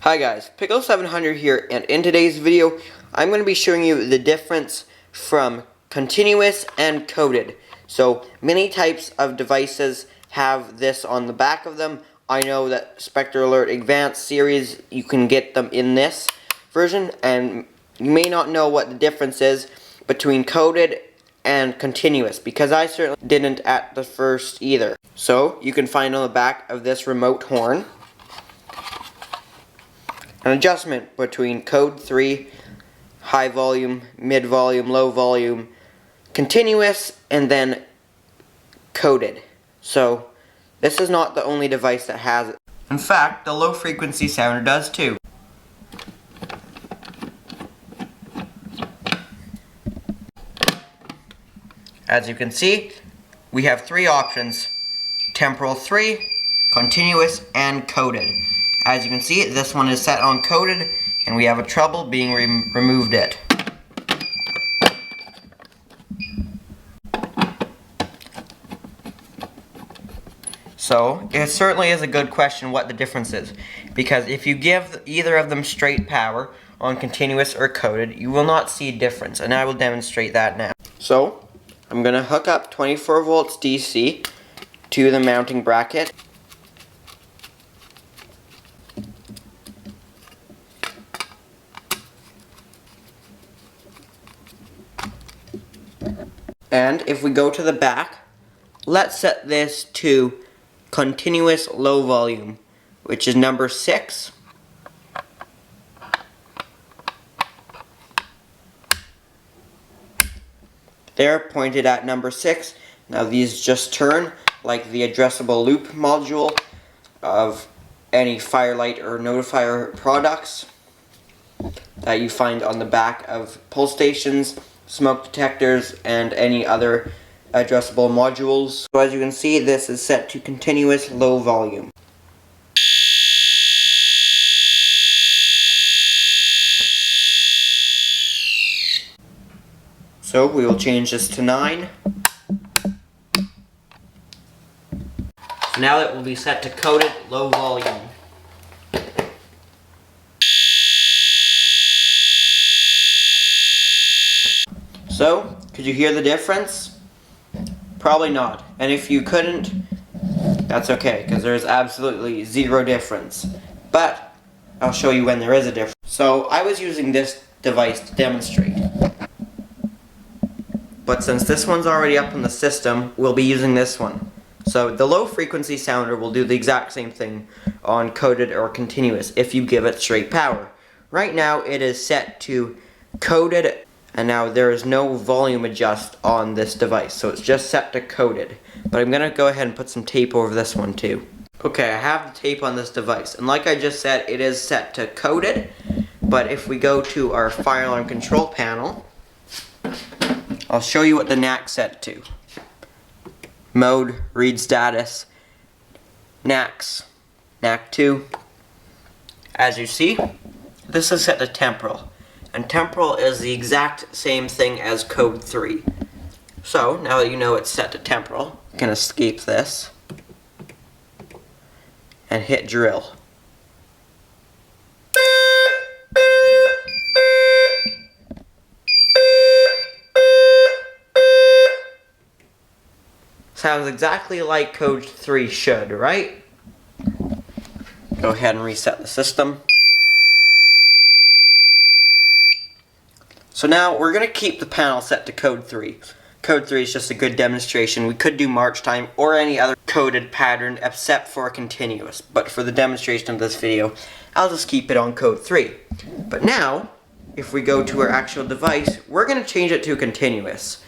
Hi guys, Pickle700 here, and in today's video, I'm going to be showing you the difference from continuous and coded. So, many types of devices have this on the back of them. I know that Spectre Alert Advanced series, you can get them in this version, and you may not know what the difference is between coded and continuous, because I certainly didn't at the first either. So, you can find on the back of this remote horn an adjustment between code 3, high volume, mid volume, low volume, continuous, and then coded. So this is not the only device that has it. In fact, the low frequency sounder does too. As you can see, we have three options: temporal 3, continuous, and coded. As you can see, this one is set on coded, and we have a trouble being removed it. So, it certainly is a good question what the difference is, because if you give either of them straight power on continuous or coded, you will not see a difference, and I will demonstrate that now. So, I'm going to hook up 24 volts DC to the mounting bracket. And if we go to the back, let's set this to continuous low volume, which is number 6. There, pointed at number 6. Now these just turn like the addressable loop module of any Firelight or Notifier products that you find on the back of pull stations, smoke detectors, and any other addressable modules. So as you can see, this is set to continuous low volume. So we will change this to 9. So now it will be set to coded low volume. So, could you hear the difference? Probably not. And if you couldn't, that's okay, because there is absolutely zero difference. But I'll show you when there is a difference. So, I was using this device to demonstrate. But since this one's already up in the system, we'll be using this one. So, the low frequency sounder will do the exact same thing on coded or continuous if you give it straight power. Right now, it is set to coded. And now there is no volume adjust on this device, so it's just set to coded. But I'm going to go ahead and put some tape over this one too. Okay, I have the tape on this device, and like I just said, it is set to coded. But if we go to our fire alarm control panel, I'll show you what the NAC's set to. Mode, read status, NAC's, NAC 2. As you see, this is set to temporal. And temporal is the exact same thing as code 3. So, now that you know it's set to temporal, you can escape this and hit drill. Sounds exactly like code 3 should, right? Go ahead and reset the system. So now we're going to keep the panel set to code 3. Code 3 is just a good demonstration. We could do march time or any other coded pattern except for continuous. But for the demonstration of this video, I'll just keep it on code 3. But now, if we go to our actual device, we're going to change it to continuous.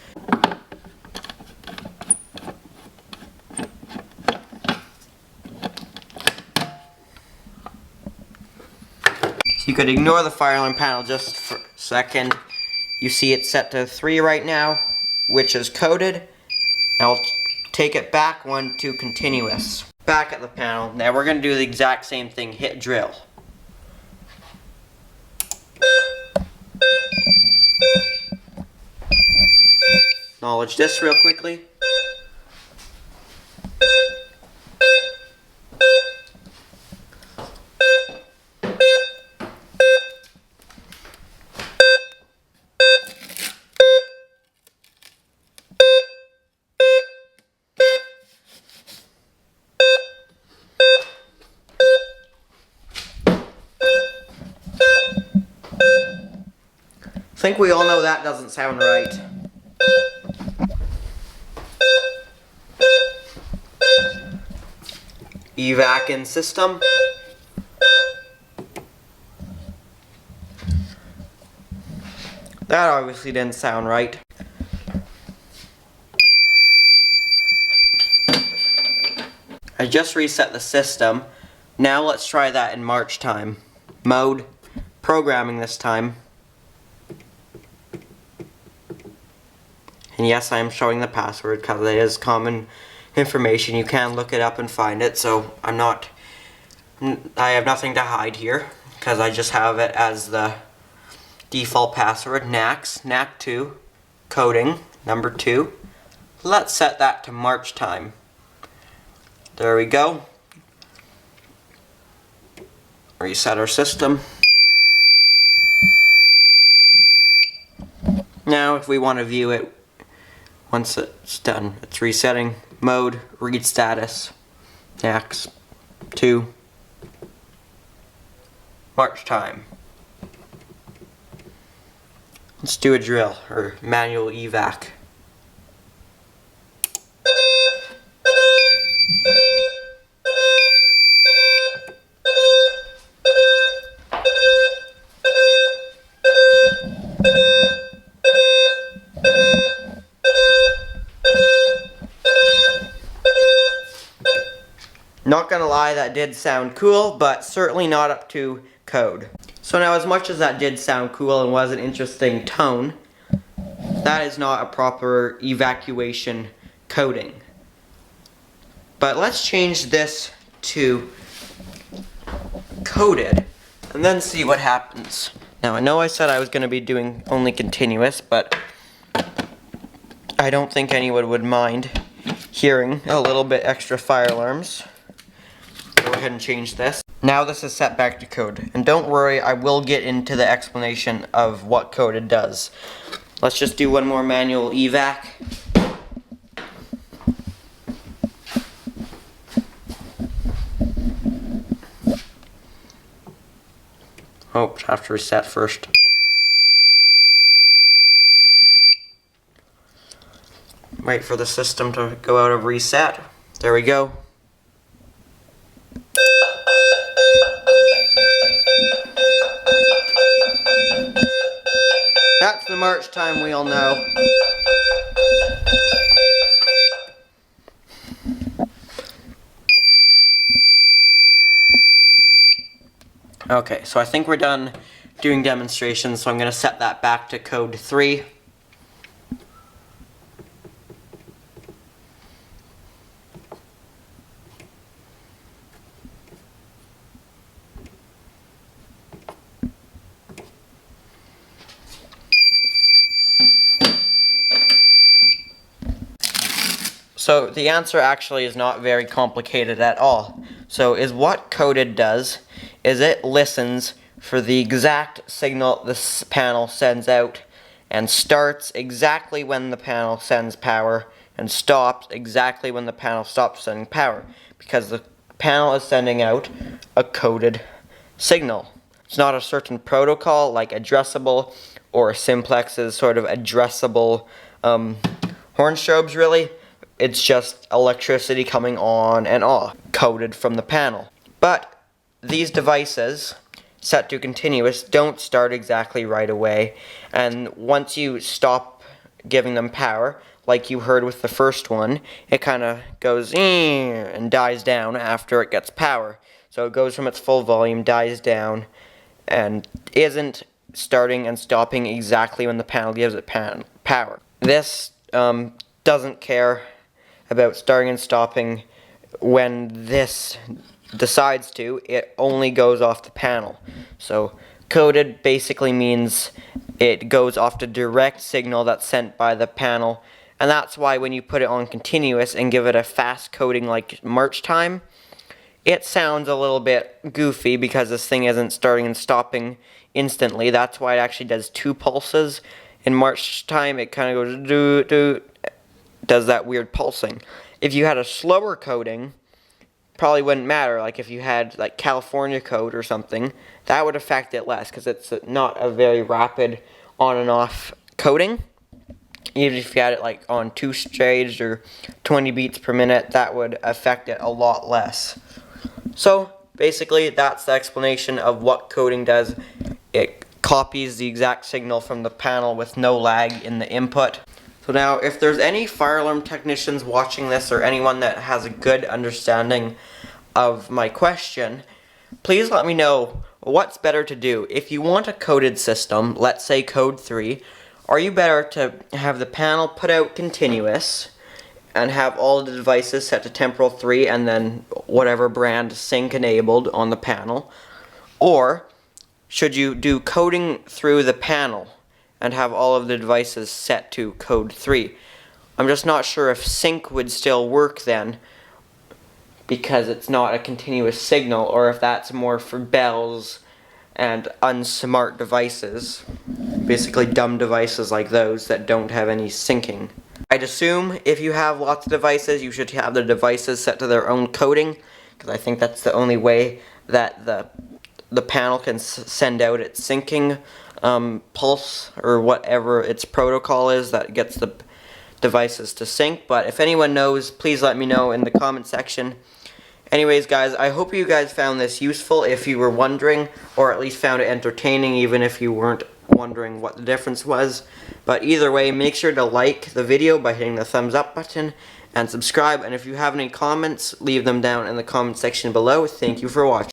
So you could ignore the fire alarm panel just for a second. You see it's set to 3 right now, which is coded. Now I'll take it back one to continuous. Back at the panel. Now we're going to do the exact same thing. Hit drill. Acknowledge this real quickly. I think we all know that doesn't sound right. Evac in system. That obviously didn't sound right. I just reset the system. Now let's try that in March time. Mode, programming this time. And yes, I am showing the password because it is common information. You can look it up and find it, so I have nothing to hide here because I just have it as the default password. NAC2, coding, number 2. Let's set that to March time. There we go. Reset our system. Now if we want to view it, once it's done, it's resetting. Mode, read status, NAC2, March time. Let's do a drill, or manual evac. Not gonna lie, that did sound cool, but certainly not up to code. So now, as much as that did sound cool and was an interesting tone, that is not a proper evacuation coding. But let's change this to coded, and then see what happens. Now, I know I said I was gonna be doing only continuous, but I don't think anyone would mind hearing a little bit extra fire alarms. Go ahead and change this. Now this is set back to code. And don't worry, I will get into the explanation of what coded does. Let's just do one more manual evac. Oh, have to reset first. Wait for the system to go out of reset. There we go. That's the March time we all know. Okay, so I think we're done doing demonstrations, so I'm going to set that back to code 3. So the answer actually is not very complicated at all. So what coded does is it listens for the exact signal this panel sends out and starts exactly when the panel sends power and stops exactly when the panel stops sending power, because the panel is sending out a coded signal. It's not a certain protocol like addressable or simplex's sort of addressable horn strobes really. It's just electricity coming on and off, coded from the panel. But these devices, set to continuous, don't start exactly right away. And once you stop giving them power, like you heard with the first one, it kind of goes and dies down after it gets power. So it goes from its full volume, dies down, and isn't starting and stopping exactly when the panel gives it power. This doesn't care about starting and stopping when this decides to. It only goes off the panel. So coded basically means it goes off the direct signal that's sent by the panel, and that's why when you put it on continuous and give it a fast coding like March time, it sounds a little bit goofy because this thing isn't starting and stopping instantly. That's why it actually does 2 pulses. In March time it kind of goes do does that weird pulsing. If you had a slower coding, probably wouldn't matter. Like if you had like California code or something, that would affect it less because it's not a very rapid on and off coding. Even if you had it like on 2 stage or 20 beats per minute, that would affect it a lot less. So basically, that's the explanation of what coding does. It copies the exact signal from the panel with no lag in the input. So now, if there's any fire alarm technicians watching this, or anyone that has a good understanding of my question, please let me know what's better to do. If you want a coded system, let's say code 3, are you better to have the panel put out continuous and have all the devices set to temporal 3 and then whatever brand sync enabled on the panel? Or should you do coding through the panel and have all of the devices set to code 3? I'm just not sure if sync would still work then, because it's not a continuous signal, or if that's more for bells and unsmart devices, basically dumb devices like those that don't have any syncing. I'd assume if you have lots of devices, you should have the devices set to their own coding, because I think that's the only way that the panel can send out its syncing pulse, or whatever its protocol is that gets the devices to sync. But if anyone knows, please let me know in the comment section. Anyways, guys, I hope you guys found this useful if you were wondering, or at least found it entertaining even if you weren't wondering what the difference was. But either way, make sure to like the video by hitting the thumbs up button and subscribe. And if you have any comments, leave them down in the comment section below. Thank you for watching.